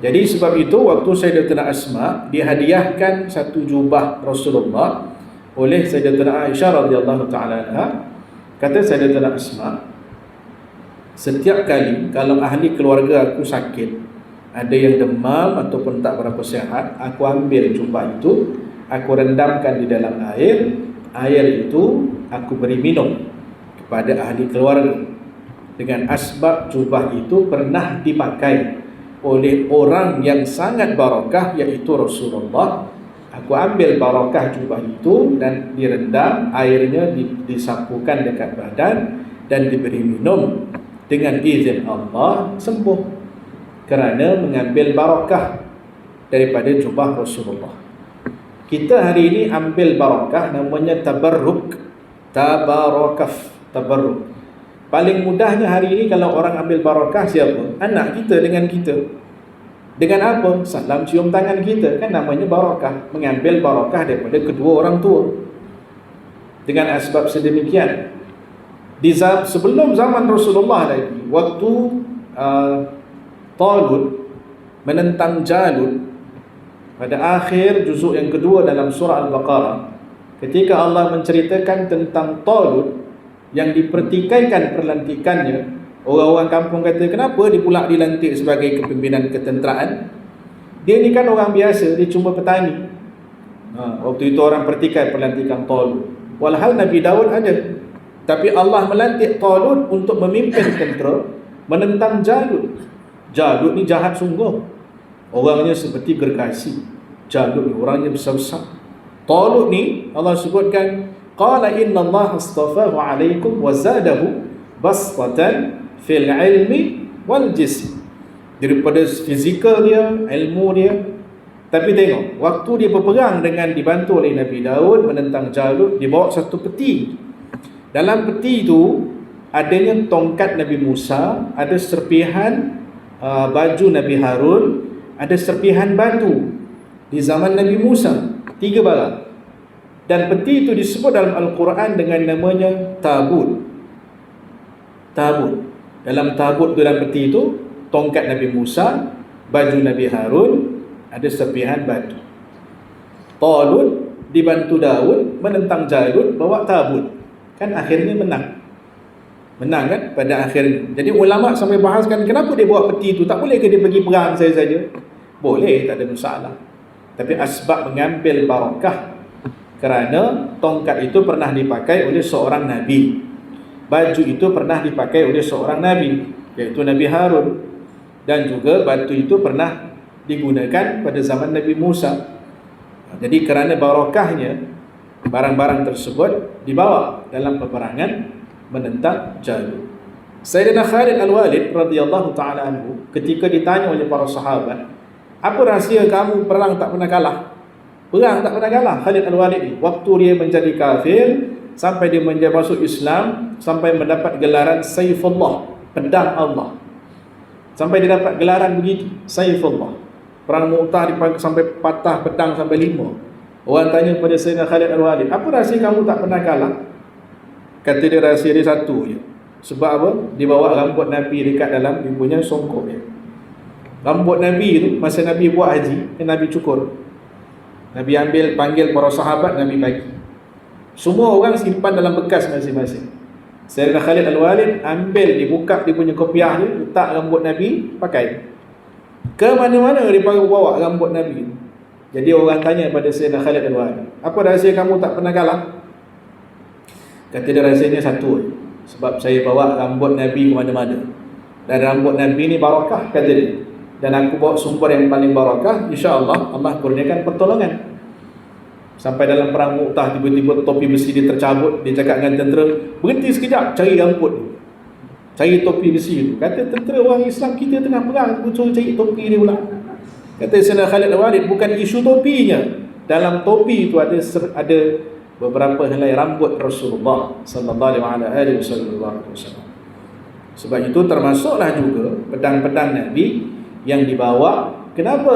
Jadi sebab itu waktu Sayyidatina Asma dihadiahkan satu jubah Rasulullah oleh Sayyidatina Aisyah radhiyallahu taala anha, kata Sayyidatina Asma, setiap kali kalau ahli keluarga aku sakit, ada yang demam ataupun tak berapa sihat, aku ambil jubah itu, aku rendamkan di dalam air itu aku beri minum kepada ahli keluarga, dengan asbab jubah itu pernah dipakai oleh orang yang sangat barakah, iaitu Rasulullah. Aku ambil barakah jubah itu dan direndam, airnya disapukan dekat badan dan diberi minum, dengan izin Allah sembuh, kerana mengambil barakah daripada jubah Rasulullah. Kita hari ini ambil barakah, namanya tabarruk, tabarruk. Paling mudahnya hari ini kalau orang ambil barakah siapa? Anak kita dengan kita. Dengan apa? Salam cium tangan kita, kan namanya barakah. Mengambil barakah daripada kedua orang tua. Dengan asbab sedemikian. Sebelum zaman Rasulullah lagi, waktu Talut menentang Jalut, pada akhir juzuk yang kedua dalam surah Al-Baqarah, ketika Allah menceritakan tentang Talut yang dipertikaikan perlantikannya, orang-orang kampung kata, kenapa dia pula dilantik sebagai kepimpinan ketenteraan? Dia ni kan orang biasa, dia cuma petani. Waktu itu orang pertikai perlantikan Talut. Walhal Nabi Daud ada, tapi Allah melantik Talut untuk memimpin tentera menentang Jalut. Jalut ni jahat sungguh, orangnya seperti gergasi. Jalut ni orangnya besar-besar. Talut ni Allah sebutkan, qala inna Allah astafahu alaikum wa zadahu bastatan fil ilmi wal jism. Daripada fizikal dia, ilmu dia. Tapi tengok, waktu dia berperang dengan dibantu oleh Nabi Daud menentang Jalut, dia bawa satu peti. Dalam peti itu adanya tongkat Nabi Musa, ada serpihan baju Nabi Harun, ada serpihan batu di zaman Nabi Musa. 3 barang. Dan peti itu disebut dalam Al-Quran dengan namanya tabut. Tabut. Dalam tabut tu, dalam peti itu, tongkat Nabi Musa, baju Nabi Harun, ada serpihan batu. Talut dibantu Daud menentang Jalut, bawa tabut. Kan akhirnya menang. Menang kan pada akhirnya. Jadi ulama sampai bahaskan, kenapa dia bawa peti itu? Tak boleh ke dia pergi perang saja? Boleh, tak ada masalah. Tapi asbab mengambil barakah, kerana tongkat itu pernah dipakai oleh seorang Nabi, baju itu pernah dipakai oleh seorang Nabi, iaitu Nabi Harun, dan juga batu itu pernah digunakan pada zaman Nabi Musa. Jadi kerana barakahnya, barang-barang tersebut dibawa dalam peperangan menentang Jalut. Sayyidina Khalid Al-Walid radhiyallahu ta'ala anhu ketika ditanya oleh para sahabat, apa rahsia kamu perang tak pernah kalah? Perang tak pernah kalah Khalid Al-Walid ni. Waktu dia menjadi kafir, sampai dia menjadi masuk Islam, sampai mendapat gelaran Saifullah, pedang Allah. Sampai dia dapat gelaran begitu, Saifullah. Perang Mu'tah sampai patah pedang sampai 5. Orang tanya pada Sayyidina Khalid Al-Walid, apa rahsia kamu tak pernah kalah? Kata dia, rahsia dia satu je. Sebab apa? Dia bawa rambut Nabi dekat dalam dia punya songkok dia. Rambut Nabi tu, masa Nabi buat haji, Nabi cukur. Nabi ambil, panggil para sahabat, Nabi bagi. Semua orang simpan dalam bekas masing-masing. Sayyidina Khalid Al-Walid ambil, dibuka dia punya kopiah dia, letak rambut Nabi, pakai. Ke mana-mana dia bawa rambut Nabi. Jadi orang tanya pada Sayyidina Khalid Al-Walid, apa rahsia kamu tak pernah kalah? Kata dia, rahsianya satu, sebab saya bawa rambut Nabi ke mana-mana. Dan rambut Nabi ni barakah, kata dia. Dan aku bawa sumber yang paling barakah, insya-Allah Allah kurniakan pertolongan. Sampai dalam perang Mu'tah, tiba-tiba topi besi dia tercabut. Dia cakap dengan tentera, berhenti sekejap, cari rambut ni, cari topi besi tu. Kata tentera, orang Islam kita tengah perang, aku suruh cari topi dia pula. Kata Sayyidina Khalid Al-Walid, bukan isu topinya. Dalam topi itu ada beberapa helai rambut Rasulullah sallallahu alaihi wasallam. Sebab itu termasuklah juga pedang-pedang Nabi yang dibawa. Kenapa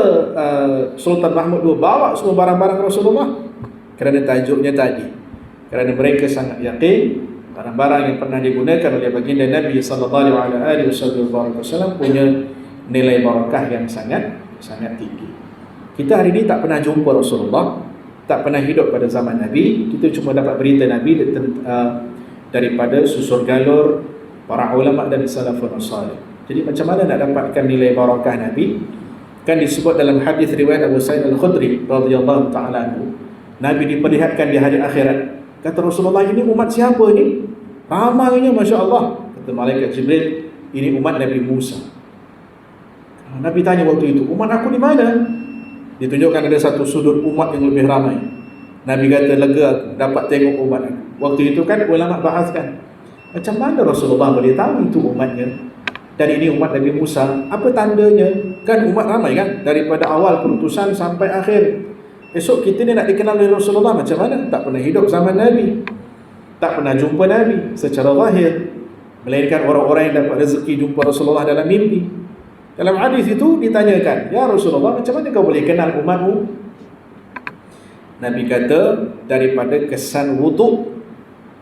Sultan Mahmud II bawa semua barang-barang Rasulullah? Kerana tajuknya tadi, kerana mereka sangat yakin barang-barang yang pernah digunakan oleh baginda Nabi sallallahu alaihi wasallam punya nilai barakah yang sangat tinggi. Kita hari ini tak pernah jumpa Rasulullah, tak pernah hidup pada zaman Nabi. Kita cuma dapat berita Nabi daripada susur galur para ulama dan salafun salih. Jadi macam mana nak dapatkan nilai barakah Nabi? Kan disebut dalam hadis riwayat Abu Sa'id Al-Khudri radhiyallahu ta'ala anhu, Nabi diperlihatkan di hari akhirat. Kata Rasulullah, ini umat siapa ni? Ramainya, masya-Allah. Kata malaikat Jibril, ini umat Nabi Musa. Nabi tanya waktu itu, umat aku di mana? Ditunjukkan ada satu sudut umat yang lebih ramai. Nabi kata, lega aku dapat tengok umat aku. Waktu itu kan ulama bahaskan, macam mana Rasulullah boleh tahu itu umatnya? Dan ini umat Nabi Musa, apa tandanya? Kan umat ramai kan, daripada awal perutusan sampai akhir. Esok kita ni nak dikenal oleh Rasulullah macam mana? Tak pernah hidup zaman Nabi, tak pernah jumpa Nabi secara zahir, melainkan orang-orang yang dapat rezeki jumpa Rasulullah dalam mimpi. Dalam hadis itu ditanyakan, ya Rasulullah, macam mana kau boleh kenal umatmu? Nabi kata, daripada kesan wuduk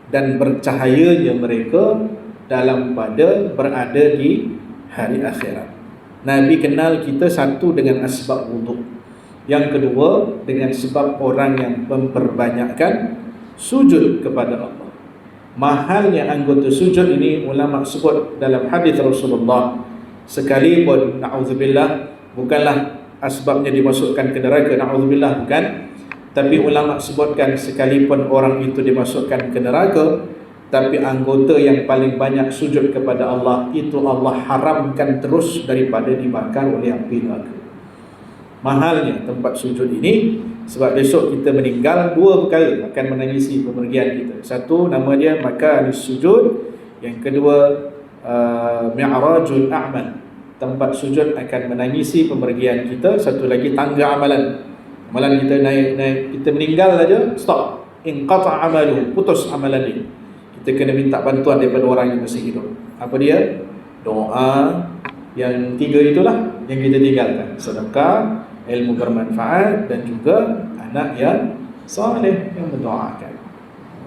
dan bercahayanya mereka dalam pada berada di hari akhirat. Nabi kenal kita satu dengan asbab wuduk, yang kedua dengan sebab orang yang memperbanyakkan sujud kepada Allah. Mahalnya anggota sujud ini ulama sebut dalam hadis Rasulullah, sekalipun na'udzubillah bukanlah asbabnya dimasukkan ke neraka, na'udzubillah bukan, tapi ulama sebutkan sekalipun orang itu dimasukkan ke neraka, tapi anggota yang paling banyak sujud kepada Allah itu Allah haramkan terus daripada dibakar oleh api neraka. Mahalnya tempat sujud ini, sebab besok kita meninggal, dua perkara akan menangisi pemergian kita. Satu, nama dia makan sujud. Yang kedua, mi'rajul a'mal, tempat sujud akan menangisi pemergian kita. Satu lagi, tangga amalan. Amalan kita naik, kita meninggal saja, stop, inqata' amaluhu, putus amalan dia. Kita kena minta bantuan daripada orang yang masih hidup. Apa dia? Doa. Yang tiga itulah yang kita tinggalkan: sedekah, ilmu bermanfaat, dan juga anak yang saleh yang mendoakan.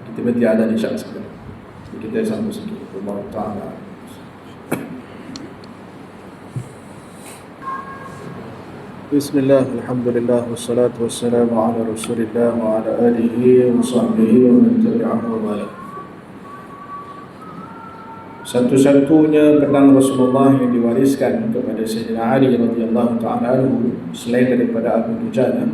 Kita berhenti ada di syak sekali. Kita sambung sikit. Allah Ta'ala. Bismillah, alhamdulillah, wassalatu wassalamu ala rasulillah wa ala alihi wa sahbihi wa man tabi'ahu wa bala. Satu-satunya pedang Rasulullah yang diwariskan kepada Sayyidina Ali radhiyallahu ta'ala anhu, selain daripada Abu Dujana,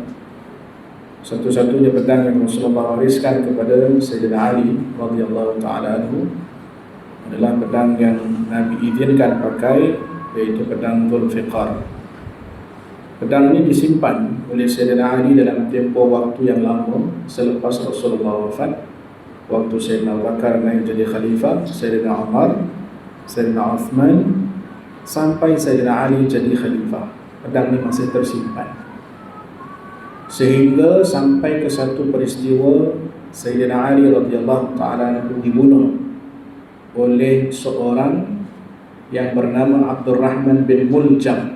satu-satunya pedang yang Rasulullah wariskan kepada Sayyidina Ali radhiyallahu ta'ala anhu adalah pedang yang Nabi izinkan pakai, yaitu pedang Dzulfiqar. Pedang ini disimpan oleh Sayyidina Ali dalam tempoh waktu yang lama selepas Rasulullah wafat. Waktu Sayyidina Abu Bakar naik jadi khalifah, Sayyidina Umar, Sayyidina Uthman sampai Sayyidina Ali jadi khalifah. Pedang ni masih tersimpan. Sehingga sampai ke satu peristiwa Sayyidina Ali radhiyallahu ta'ala dibunuh oleh seorang yang bernama Abdurrahman bin Muljam.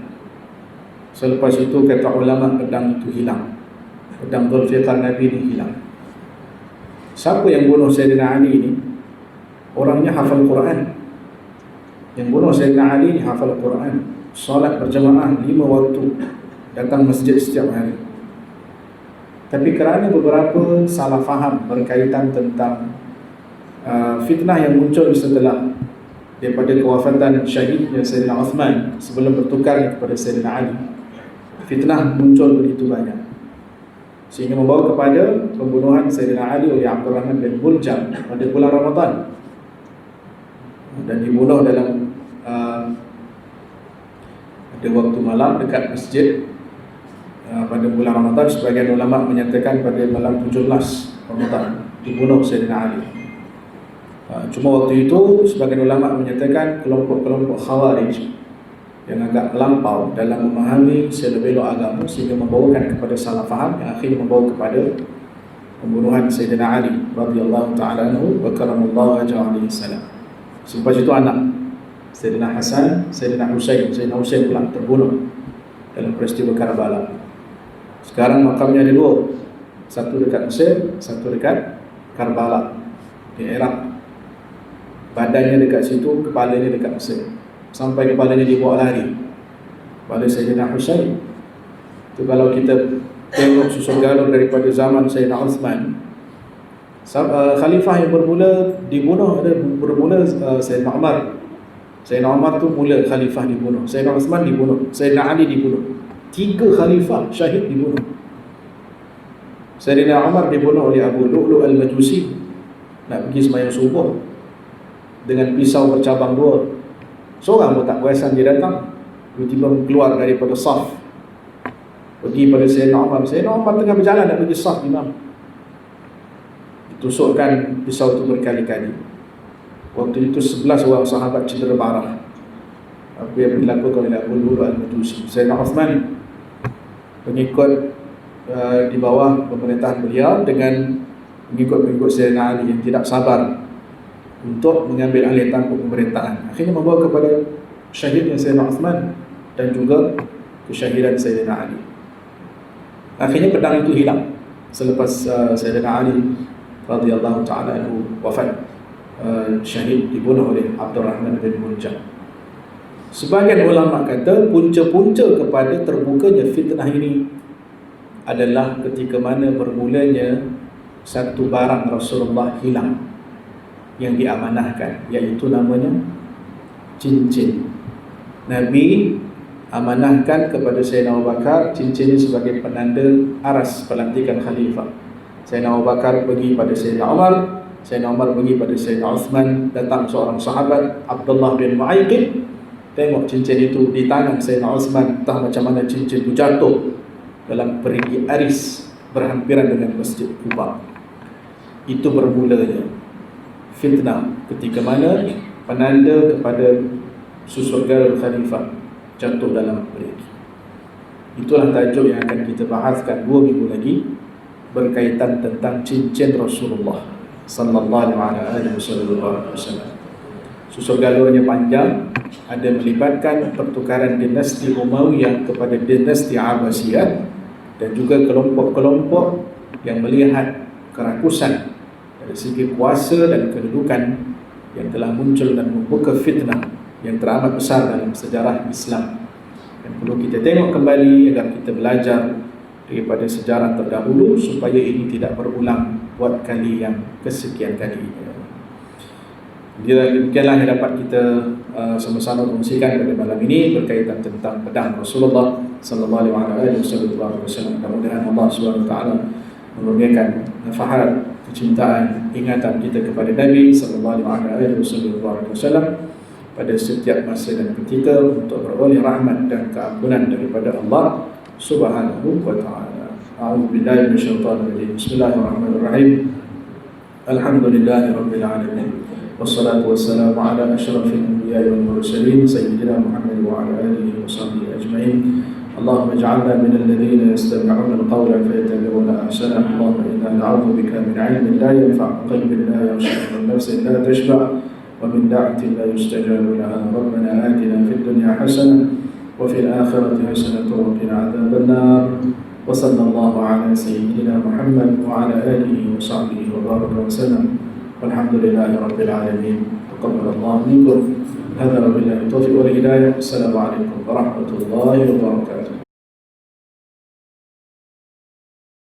Selepas itu kata ulama, pedang itu hilang. Pedang Dzulfiqar Nabi ini hilang. Siapa yang bunuh Sayyidina Ali ini? Orangnya hafal Quran. Yang bunuh Sayyidina Ali ini hafal Quran, solat berjamaah 5 waktu, datang masjid setiap hari. Tapi kerana beberapa salah faham berkaitan tentang fitnah yang muncul setelah daripada kewafatan syahidnya Sayyidina Uthman sebelum bertukar kepada Sayyidina Ali, fitnah muncul begitu banyak sehingga membawa kepada pembunuhan Sayyidina Ali oleh Abdurrahman bin Muljam pada bulan Ramadan, dan dibunuh dalam ada waktu malam dekat masjid pada bulan Ramadan. Sebagian ulama menyatakan pada malam 17 Ramadan dibunuh Sayyidina Ali. Cuma waktu itu sebagian ulama menyatakan kelompok-kelompok Khawarij yang agak melampau dalam memahami selebelok agama sehingga membawakan kepada salah faham yang akhirnya membawa kepada pembunuhan Sayyidina Ali radhiyallahu ta'ala anhu wa karamallahu wajhahu alaihi salam. Selepas itu anak Sayyidina Hasan, Sayyidina Husain pula terbunuh dalam peristiwa Karbala. Sekarang makamnya ada 2, satu dekat Mesir, satu dekat Karbala di Iraq. Badannya dekat situ, kepalanya dekat Mesir. Sampai kepalanya dibawa lari pada Sayyidina Husain. Itu kalau kita tengok susun galur daripada zaman Sayyidina Uthman, khalifah yang bermula dibunuh bermula Sayyidina Umar. Sayyidina Umar tu mula khalifah dibunuh. Sayyidina Uthman dibunuh. Sayyidina Ali dibunuh. 3 khalifah syahid dibunuh. Sayyidina Umar dibunuh oleh Abu Lu'lu' al-Majusi, nak pergi sembahyang subuh dengan pisau bercabang 2. Seorang pun tak perasan dia datang, tiba-tiba keluar daripada saf, pergi pada Sayyidina Umar. Sayyidina Umar tengah berjalan nak pergi saf imam, ditusukkan pisau itu berkali-kali. Waktu itu 11 orang sahabat cedera parah. Apa yang dilakukan oleh Abu Lu'lu' al-Majusi. Sayyidina Uthman pengikut di bawah pemerintahan beliau dengan pengikut-pengikut Sayyidina Ali yang tidak sabar untuk mengambil alih tampuk pemerintahan, akhirnya membawa kepada syahidnya Sayyidina Uthman dan juga kesyahidan Sayyidina Ali. Akhirnya pedang itu hilang selepas Sayyidina Ali radhiyallahu ta'ala anhu wafat, syahid dibunuh oleh Abdurrahman bin Muljam. Sebagian ulama kata punca-punca kepada terbukanya fitnah ini adalah ketika mana bermulanya satu barang Rasulullah hilang yang diamanahkan, iaitu namanya cincin. Nabi amanahkan kepada Sayyidina Abu Bakar cincin ini sebagai penanda aras pelantikan khalifah. Sayyidina Abu Bakar pergi pada Sayyidina Umar, Sayyidina Umar pergi pada Sayyidina Uthman. Datang seorang sahabat Abdullah bin Mu'ayqib, tengok cincin itu di tangan Sayyidina Uthman, entah macam mana cincin itu jatuh dalam perigi aris berhampiran dengan Masjid Quba. Itu bermulanya fitnah ketika mana penanda kepada susur galur khalifah jatuh dalam perigi. Itulah tajuk yang akan kita bahaskan 2 minggu lagi, berkaitan tentang cincin Rasulullah sallallahu alaihi wasallam. Susur galurnya panjang, ada melibatkan pertukaran dinasti Umayyah kepada dinasti Abbasiyah, dan juga kelompok-kelompok yang melihat kerakusan dari segi kuasa dan kedudukan yang telah muncul dan membuka fitnah yang teramat besar dalam sejarah Islam. Dan perlu kita tengok kembali agar kita belajar daripada sejarah terdahulu supaya ini tidak berulang buat kali yang kesekian kali ini. Demikianlah yang dapat kita sama-sama kongsikan pada malam ini berkaitan tentang pedang Rasulullah sallallahu alaihi wasallam. Mudah-mudahan Allah Subhanahu wa taala menurunkan nafahat, kecintaan, ingatan kita kepada Nabi sallallahu alaihi wasallam pada setiap masa dan ketika untuk beroleh rahmat dan keampunan daripada Allah Subhanahu wa taala. A'udzubillahi minasyaitonir rajim. Bismillahirrahmanirrahim. Alhamdulillahirabbil alamin. والصلاة والسلام على أشرف الأنبياء والمرسلين سيدنا محمد وعلى آله وصحبه أجمعين. اللهم اجعلنا من الذين يستمعون القول فيتبعون أحسنه. اللهم إنا نعوذ بك من علم لا ينفع، قلب لا يخشع، ونفس لا تشبع، ومن دعوة لا يستجاب لها. ربنا آتنا في الدنيا حسنة وفي الآخرة حسنة وقنا عذاب النار. وصلى الله على سيدنا محمد وعلى آله وصحبه وبارك وسلم، والحمد لله رب العالمين. تقبل الله منكم. هذا وبالله التوفيق والهداية. السلام عليكم ورحمة الله وبركاته.